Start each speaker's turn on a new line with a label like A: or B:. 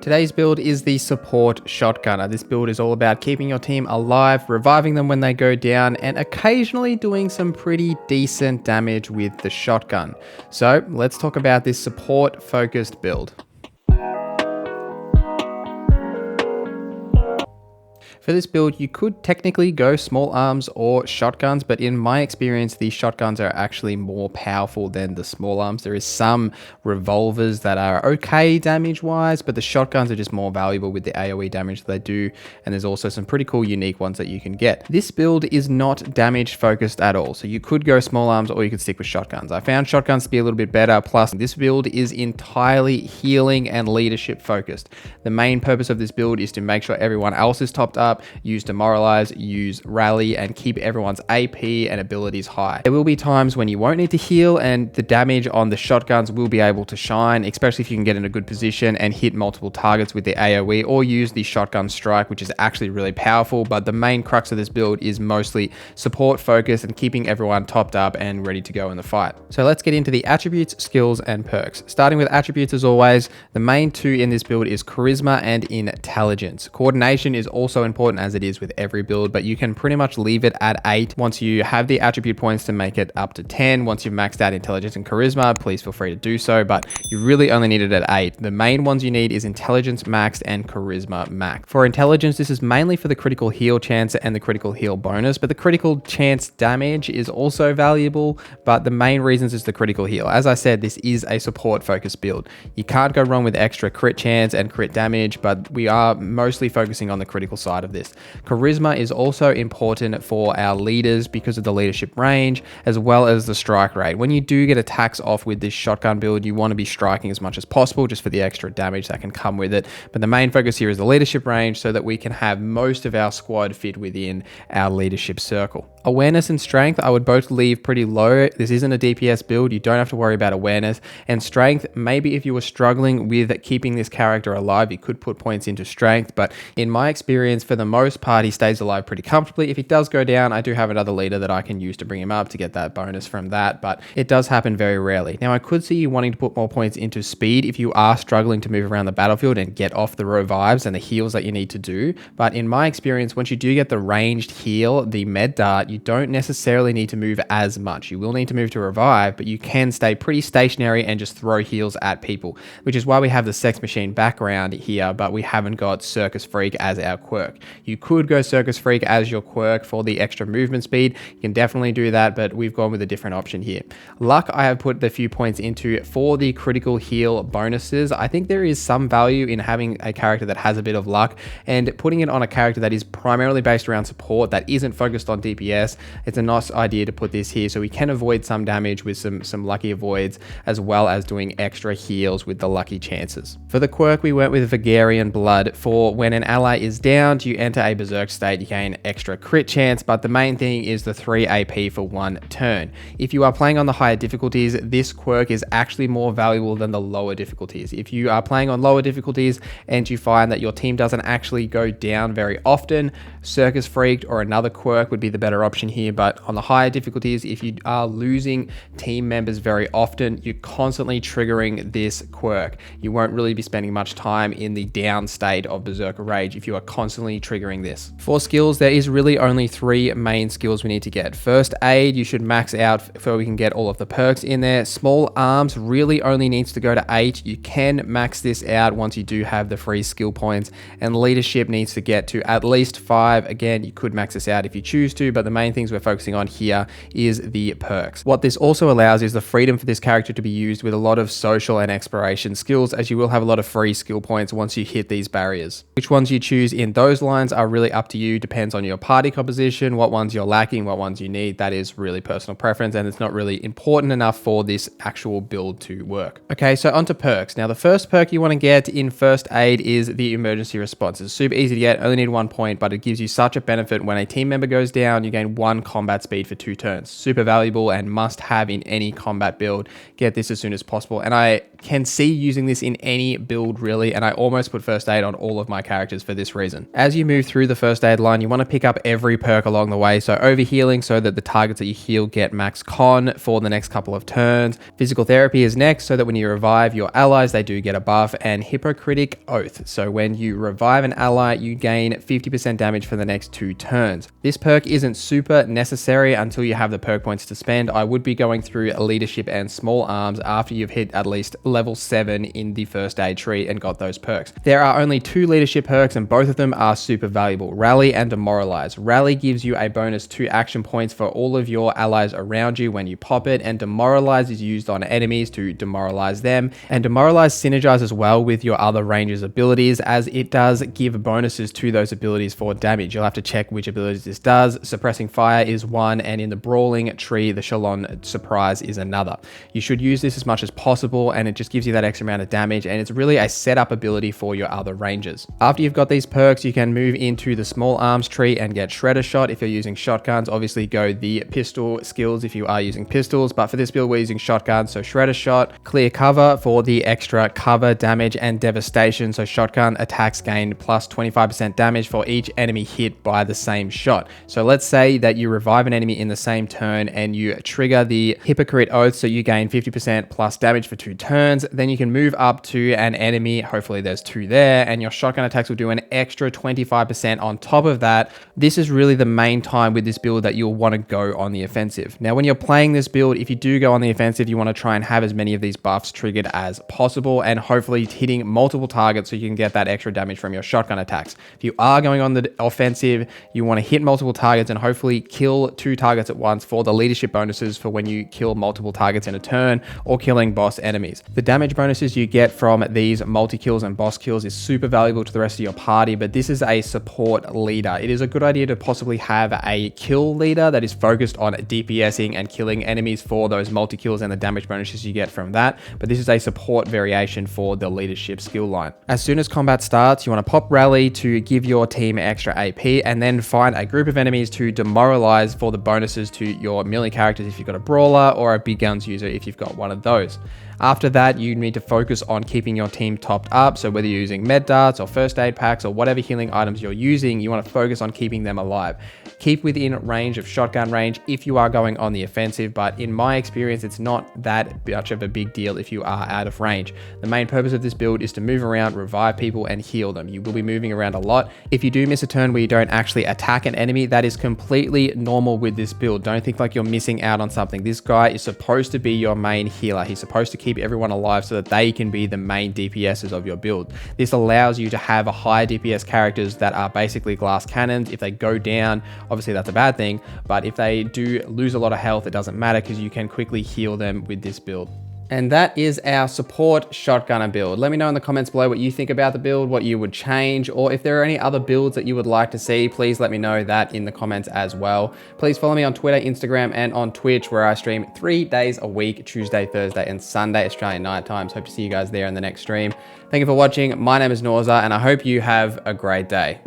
A: Today's build is the Support Shotgunner. This build is all about keeping your team alive, reviving them when they go down, and occasionally doing some pretty decent damage with the shotgun. So let's talk about this support focused build. For this build, you could technically go small arms or shotguns, but in my experience, the shotguns are actually more powerful than the small arms. There is some revolvers that are okay damage-wise, but the shotguns are just more valuable with the AoE damage that they do, and there's also some pretty cool unique ones that you can get. This build is not damage-focused at all, so you could go small arms or you could stick with shotguns. I found shotguns to be a little bit better, plus this build is entirely healing and leadership-focused. The main purpose of this build is to make sure everyone else is topped up, use Demoralize, use Rally, and keep everyone's AP and abilities high. There will be times when you won't need to heal, and the damage on the shotguns will be able to shine, especially if you can get in a good position and hit multiple targets with the AoE, or use the shotgun strike, which is actually really powerful. But the main crux of this build is mostly support focus and keeping everyone topped up and ready to go in the fight. So let's get into the attributes, skills, and perks. Starting with attributes as always, the main two in this build is Charisma and Intelligence. Coordination is also important as it is with every build, but you can pretty much leave it at 8 once you have the attribute points to make it up to 10. Once you've maxed out Intelligence and Charisma, please feel free to do so, but you really only need it at 8. The main ones you need is Intelligence maxed and Charisma maxed. For Intelligence, this is mainly for the critical heal chance and the critical heal bonus, but the critical chance damage is also valuable, but the main reasons is the critical heal. As I said, this is a support focused build. You can't go wrong with extra crit chance and crit damage, but we are mostly focusing on the critical side of this. Charisma is also important for our leaders because of the leadership range as well as the strike rate. When you do get attacks off with this shotgun build, you want to be striking as much as possible just for the extra damage that can come with it. But the main focus here is the leadership range so that we can have most of our squad fit within our leadership circle. Awareness and strength, I would both leave pretty low. This isn't a DPS build. You don't have to worry about awareness. And strength, maybe if you were struggling with keeping this character alive, you could put points into strength. But in my experience, for the most part, he stays alive pretty comfortably. If he does go down, I do have another leader that I can use to bring him up to get that bonus from that, but it does happen very rarely. Now, I could see you wanting to put more points into speed if you are struggling to move around the battlefield and get off the revives and the heals that you need to do. But in my experience, once you do get the ranged heal, the med dart, you don't necessarily need to move as much. You will need to move to revive, but you can stay pretty stationary and just throw heals at people, which is why we have the Sex Machine background here, but we haven't got Circus Freak as our quirk. You could go Circus Freak as your quirk for the extra movement speed. You can definitely do that, but we've gone with a different option here. Luck, I have put the few points into for the critical heal bonuses. I think there is some value in having a character that has a bit of luck and putting it on a character that is primarily based around support that isn't focused on DPS. It's a nice idea to put this here so we can avoid some damage with some lucky avoids, as well as doing extra heals with the lucky chances. For the quirk, we went with Vagarian Blood. For when an ally is downed, you enter a berserk state, you gain extra crit chance, but the main thing is the 3 AP for 1 turn. If you are playing on the higher difficulties, this quirk is actually more valuable than the lower difficulties. If you are playing on lower difficulties and you find that your team doesn't actually go down very often, Circus Freak or another quirk would be the better option here. But on the higher difficulties, if you are losing team members very often, you're constantly triggering this quirk. You won't really be spending much time in the down state of Berserker Rage if you are constantly triggering this. For skills, there is really only 3 main skills we need to get. First aid, you should max out so we can get all of the perks in there. Small arms really only needs to go to 8. You can max this out once you do have the free skill points, and leadership needs to get to at least 5. Again, you could max this out if you choose to, but the main things we're focusing on here is the perks. What this also allows is the freedom for this character to be used with a lot of social and exploration skills, as you will have a lot of free skill points once you hit these barriers. Which ones you choose in those lines are really up to you, depends on your party composition, what ones you're lacking, what ones you need. That is really personal preference, and it's not really important enough for this actual build to work. Okay, so onto perks. Now, the first perk you want to get in first aid is the emergency response. It's super easy to get, only need 1 point, but it gives you such a benefit. When a team member goes down, you gain 1 combat speed for 2 turns. Super valuable and must have in any combat build. Get this as soon as possible. And I can see using this in any build really, and I almost put first aid on all of my characters for this reason. As you move through the first aid line, you want to pick up every perk along the way. So overhealing, so that the targets that you heal get max con for the next couple of turns. Physical therapy is next, so that when you revive your allies, they do get a buff. And Hippocratic Oath, so when you revive an ally, you gain 50% damage for the next 2 turns. This perk isn't super necessary until you have the perk points to spend. I would be going through leadership and small arms after you've hit at least level 7 in the first aid tree and got those perks. There are only 2 leadership perks, and both of them are super valuable: Rally and Demoralize. Rally gives you a bonus 2 action points for all of your allies around you when you pop it, and Demoralize is used on enemies to demoralize them. And Demoralize synergizes well with your other ranges abilities, as it does give bonuses to those abilities for damage. You'll have to check which abilities this does. Suppressing Fire is one, and in the Brawling tree, the Shalon Surprise is another. You should use this as much as possible, and it just gives you that extra amount of damage, and it's really a setup ability for your other ranges. After you've got these perks, you can move into the small arms tree and get Shredder Shot if you're using shotguns. Obviously go the pistol skills if you are using pistols, but for this build we're using shotguns. So Shredder Shot, Clear Cover for the extra cover damage, and Devastation, so shotgun attacks gain plus 25% damage for each enemy hit by the same shot. So let's say that you revive an enemy in the same turn and you trigger the Hypocrite Oath, so you gain 50% plus damage for 2 turns. Then you can move up to an enemy, hopefully there's 2 there, and your shotgun attacks will do an extra 25% on top of that. This is really the main time with this build that you'll want to go on the offensive. Now, when you're playing this build, if you do go on the offensive, you want to try and have as many of these buffs triggered as possible, and hopefully hitting multiple targets so you can get that extra damage from your shotgun attacks. If you are going on the offensive, you want to hit multiple targets and hopefully kill 2 targets at once for the leadership bonuses for when you kill multiple targets in a turn or killing boss enemies. The damage bonuses you get from these multi-kills and boss kills is super valuable to the rest of your party, but this is a support leader. It is a good idea to possibly have a kill leader that is focused on DPSing and killing enemies for those multi-kills and the damage bonuses you get from that, but this is a support variation for the leadership skill line. As soon as combat starts, you want to pop Rally to give your team extra AP, and then find a group of enemies to demoralize for the bonuses to your melee characters if you've got a brawler, or a big guns user if you've got one of those. After that, you need to focus on keeping your team topped up. So whether you're using med darts or first aid packs or whatever healing items you're using, you want to focus on keeping them alive. Keep within range of shotgun range if you are going on the offensive, but in my experience, it's not that much of a big deal if you are out of range. The main purpose of this build is to move around, revive people, and heal them. You will be moving around a lot. If you do miss a turn where you don't actually attack an enemy, that is completely normal with this build. Don't think like you're missing out on something. This guy is supposed to be your main healer. He's supposed to keep everyone alive so that they can be the main DPSs of your build. This allows you to have a higher DPS characters that are basically glass cannons. If they go down, obviously that's a bad thing, but if they do lose a lot of health, it doesn't matter because you can quickly heal them with this build. And that is our support shotgunner build. Let me know in the comments below what you think about the build, what you would change, or if there are any other builds that you would like to see, please let me know that in the comments as well. Please follow me on Twitter, Instagram, and on Twitch, where I stream 3 days a week, Tuesday, Thursday, and Sunday, Australian night times. Hope to see you guys there in the next stream. Thank you for watching. My name is Norza, and I hope you have a great day.